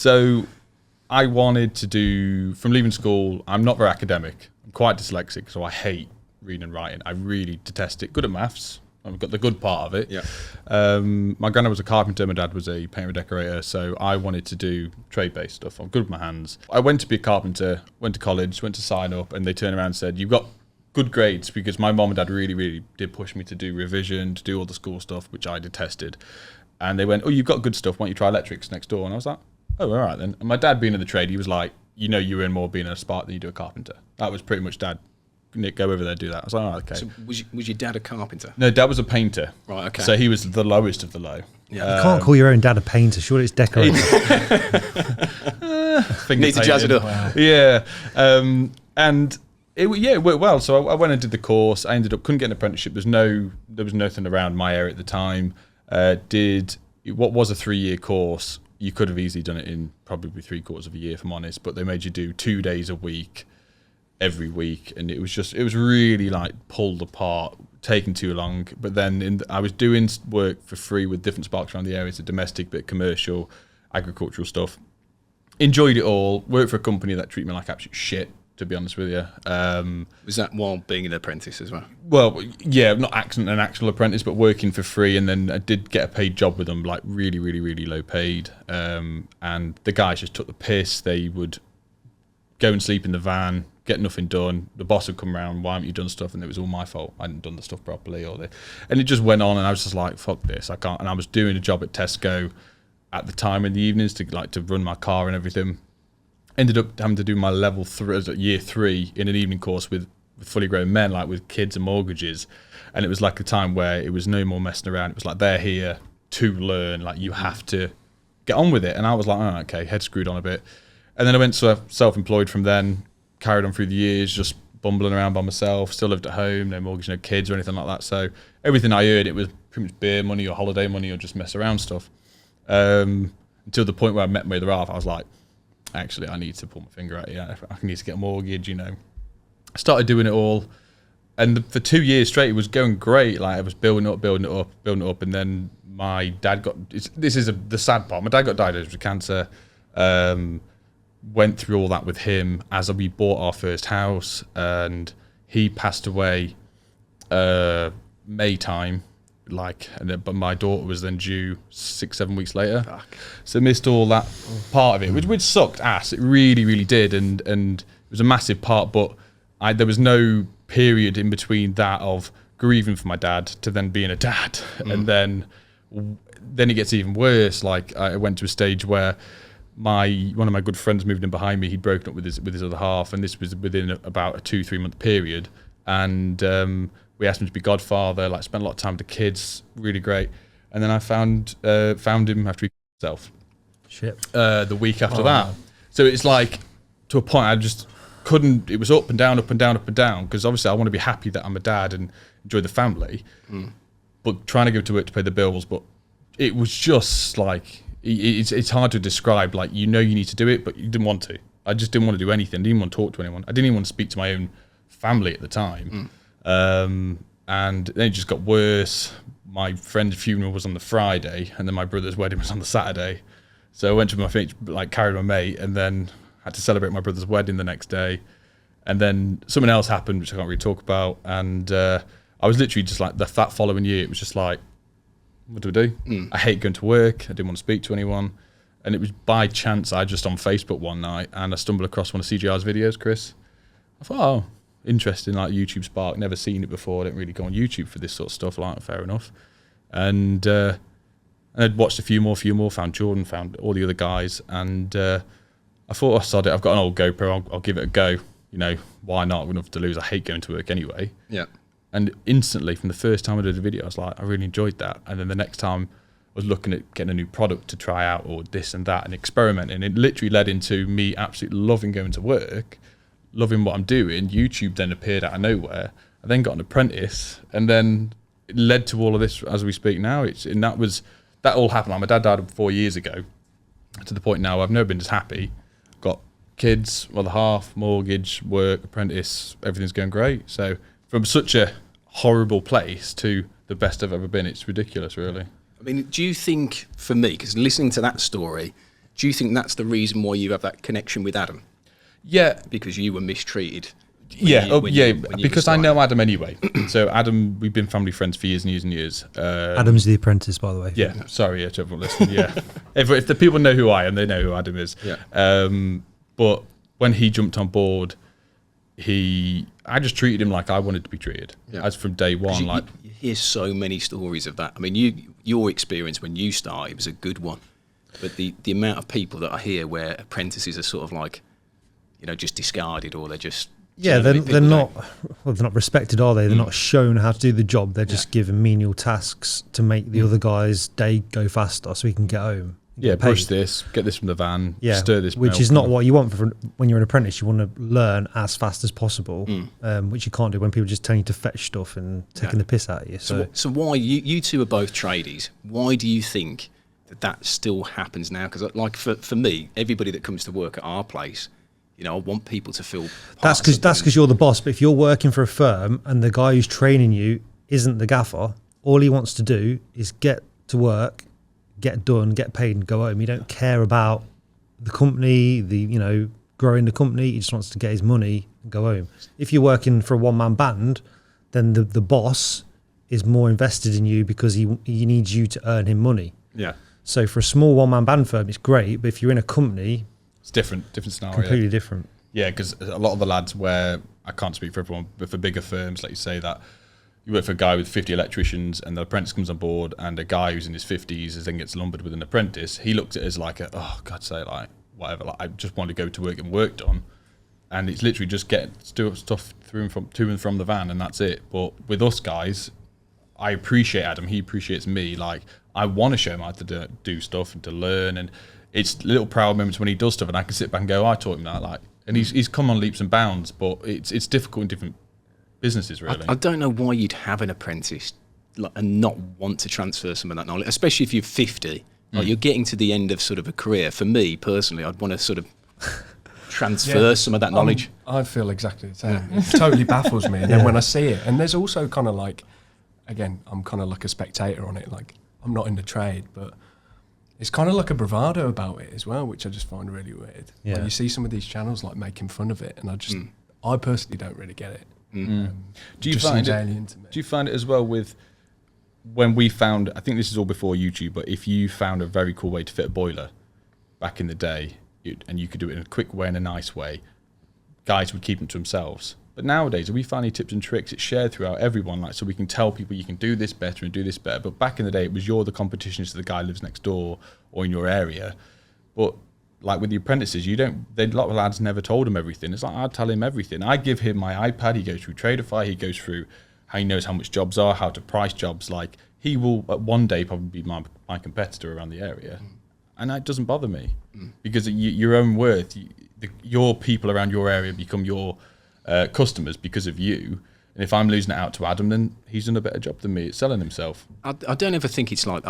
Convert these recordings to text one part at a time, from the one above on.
So I wanted to do, from leaving school, I'm not very academic. I'm quite dyslexic, so I hate reading and writing. I really detest it. Good at maths. I've got the good part of it. Yeah. My granddad was a carpenter, my dad was a painter and decorator, so I wanted to do trade-based stuff. I'm good with my hands. I went to be a carpenter, went to college, went to sign up, and they turned around and said, you've got good grades, because my mom and dad really, really did push me to do revision, to do all the school stuff, which I detested. And they went, oh, you've got good stuff, why don't you try electrics next door? And I was like, oh, all right then. And my dad being in the trade, he was like, you know you earn more being a spark than you do a carpenter. That was pretty much dad. Nick, go over there, do that. I was like, oh, okay. So was your dad a carpenter? No, dad was a painter. Right, okay. So he was the lowest of the low. Yeah. You can't call your own dad a painter. Surely it's decorator. Need to jazz it up. Wow. Yeah. And it worked well. So I went and did the course. I ended up, couldn't get an apprenticeship. There was nothing around my area at the time. Did what was a 3-year course. You could have easily done it in probably 3/4 of a year, if I'm honest. But they made you do 2 days a week, every week, and it was really like pulled apart, taking too long. But then I was doing work for free with different sparks around the area, so domestic, bit commercial, agricultural stuff. Enjoyed it all. Worked for a company that treated me like absolute shit, to be honest with you. Was that while being an apprentice as well? Well, yeah, not an actual apprentice, but working for free. And then I did get a paid job with them, like really, really, really low paid. And the guys just took the piss. They would go and sleep in the van, get nothing done. The boss would come around, why haven't you done stuff? And it was all my fault. I hadn't done the stuff properly. And it just went on, and I was just like, fuck this, I can't. And I was doing a job at Tesco at the time in the evenings to run my car and everything. Ended up having to do my level 3, year 3 in an evening course with fully grown men, like with kids and mortgages. And it was like a time where it was no more messing around. It was like, they're here to learn, like you have to get on with it. And I was like, oh, okay, head screwed on a bit. And then I went to self-employed from then, carried on through the years, just bumbling around by myself, still lived at home, no mortgage, no kids or anything like that. So everything I earned, it was pretty much beer money or holiday money or just mess around stuff. Until the point where I met my other half, I was like, actually, I need to pull my finger out here. I need to get a mortgage, you know. I started doing it all. And for 2 years straight, it was going great. Like I was building it up. And then my dad the sad part. My dad got diagnosed with cancer. Went through all that with him as we bought our first house, and he passed away May time. But my daughter was then due 6-7 weeks later. Fuck. So missed all that part of it, which sucked ass. It really, really did, and it was a massive part. But there was no period in between that of grieving for my dad to then being a dad, and then it gets even worse. Like I went to a stage where one of my good friends moved in behind me. He'd broken up with his other half, and this was within about a 2-3 month period, and we asked him to be godfather, like spent a lot of time with the kids, really great. And then I found him after he killed himself. Shit. The week after that. So it's like, to a point I just couldn't, it was up and down, because obviously I want to be happy that I'm a dad and enjoy the family, but trying to go to work to pay the bills. But it was just like, it's hard to describe, like, you know you need to do it, but you didn't want to. I just didn't want to do anything, didn't want to talk to anyone. I didn't even want to speak to my own family at the time. And then it just got worse. My friend's funeral was on the Friday, and then my brother's wedding was on the Saturday. So I went to carried my mate, and then had to celebrate my brother's wedding the next day. And then something else happened, which I can't really talk about. And I was literally just like, that following year, it was just like, what do I do? I hate going to work. I didn't want to speak to anyone. And it was by chance, I just on Facebook one night, and I stumbled across one of CGR's videos, Chris. I thought, oh, interesting, like YouTube Spark, never seen it before. I didn't really go on YouTube for this sort of stuff, like, fair enough. And I'd watched a few more, found Jordan, found all the other guys, and I thought, oh, sod it, I've got an old GoPro, I'll give it a go. You know, why not? I've got nothing to lose. I hate going to work anyway. Yeah. And instantly, from the first time I did a video, I was like, I really enjoyed that. And then the next time I was looking at getting a new product to try out, or this and that, and experimenting. It literally led into me absolutely loving going to work, loving what I'm doing. YouTube then appeared out of nowhere. I then got an apprentice, and then it led to all of this as we speak now. That all happened. Like, my dad died 4 years ago, to the point now I've never been as happy. Got kids, other half, mortgage, work, apprentice, everything's going great. So from such a horrible place to the best I've ever been, it's ridiculous, really. I mean, do you think, for me, because listening to that story, Do you think that's the reason why you have that connection with Adam? Yeah. Because you were mistreated. Because I know Adam anyway. So Adam, we've been family friends for years and years and years. Adam's the apprentice, by the way. Yeah, sorry, to everyone listening. Yeah, if the people know who I am, they know who Adam is. Yeah. But when he jumped on board, I just treated him like I wanted to be treated. Yeah. As from day one. You hear so many stories of that. I mean, your experience when you started was a good one, but the amount of people that I hear where apprentices are sort of like, just discarded, or they're just they're not respected, are they? They're not shown how to do the job. They're just given menial tasks to make the other guy's day go faster, so he can get home. Yeah, push this, get this from the van, stir this. Which is not what you want when you're an apprentice. You want to learn as fast as possible, which you can't do when people just tell you to fetch stuff and taking the piss out of you. So why you two are both tradies? Why do you think that still happens now? Because like for me, everybody that comes to work at our place, I want people to feel. That's because you're the boss. But if you're working for a firm and the guy who's training you isn't the gaffer, all he wants to do is get to work, get done, get paid, and go home. He don't care about the company, growing the company. He just wants to get his money and go home. If you're working for a one-man band, then the boss is more invested in you because he needs you to earn him money. Yeah. So for a small one-man band firm, it's great. But if you're in a company, it's different scenario. Completely different. Yeah, because a lot of the lads where, I can't speak for everyone, but for bigger firms, like you say, that you work for a guy with 50 electricians and the apprentice comes on board, and a guy who's in his 50s then gets lumbered with an apprentice. He looks at it as like whatever, I just want to go to work and work done. And it's literally just get stuff to and from the van, and that's it. But with us guys, I appreciate Adam, he appreciates me. Like, I want to show him how to do stuff and to learn, and it's little proud moments when he does stuff, and I can sit back and go, I taught him that. And he's come on leaps and bounds, but it's difficult in different businesses, really. I don't know why you'd have an apprentice and not want to transfer some of that knowledge, especially if you're 50. You're getting to the end of sort of a career. For me personally, I'd want to sort of transfer some of that knowledge. I feel exactly the same. It totally baffles me. And then when I see it, and there's also kind of like, again, I'm kind of like a spectator on it. Like, I'm not in the trade, but it's kind of like a bravado about it as well, which I just find really weird. Yeah. Like, you see some of these channels like making fun of it, and I personally don't really get it. Do you find it as well with when we found, I think this is all before YouTube, but if you found a very cool way to fit a boiler back in the day, and you could do it in a quick way and a nice way, guys would keep them to themselves. But nowadays, if we find any tips and tricks, it's shared throughout everyone, so we can tell people you can do this better and do this better. But back in the day, it was you're the competition to the guy who lives next door or in your area. But like with the apprentices, a lot of lads never told him everything. It's like, I'd tell him everything. I give him my iPad, he goes through Traderify, he goes through how he knows how much jobs are, how to price jobs. Like, he will at one day probably be my competitor around the area. And that doesn't bother me because your own worth, your people around your area become your customers because of you. And if I'm losing it out to Adam, then he's done a better job than me at selling himself. I don't ever think it's like,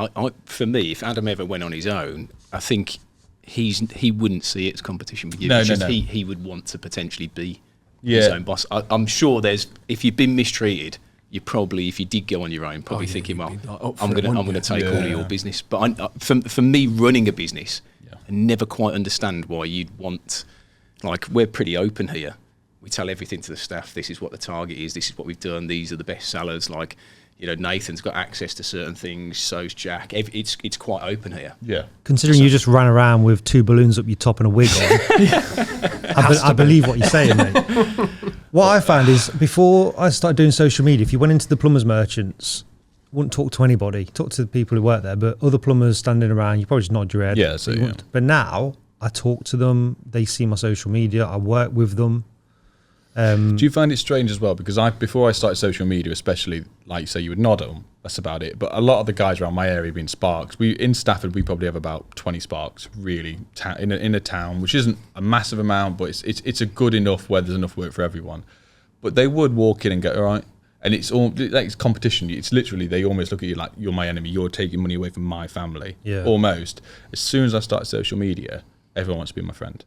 for me, if Adam ever went on his own, I think he wouldn't see it as competition with you. No. He would want to potentially be his own boss. I'm sure if you've been mistreated, you probably, if you did go on your own, probably thinking, well, I'm going to take all of your business. But for me, running a business, I never quite understand why you'd want, like, we're pretty open here. We tell everything to the staff. This is what the target is. This is what we've done. These are the best sellers. Like, Nathan's got access to certain things. So's Jack. It's quite open here. Yeah. Considering you just ran around with 2 balloons up your top and a wig on, I believe what you're saying, mate. What I found is before I started doing social media, if you went into the plumbers merchants, wouldn't talk to anybody. Talk to the people who work there, but other plumbers standing around, you probably just nod your head. Yeah. But now I talk to them. They see my social media. I work with them. Do you find it strange as well? Because before I started social media, especially, like you say, you would nod at them. That's about it. But a lot of the guys around my area being sparks. In Stafford, we probably have about 20 sparks, really, in a town, which isn't a massive amount, but it's a good enough where there's enough work for everyone. But they would walk in and go, all right. And it's competition. It's literally, they almost look at you like, you're my enemy. You're taking money away from my family. Yeah. Almost. As soon as I started social media, everyone wants to be my friend.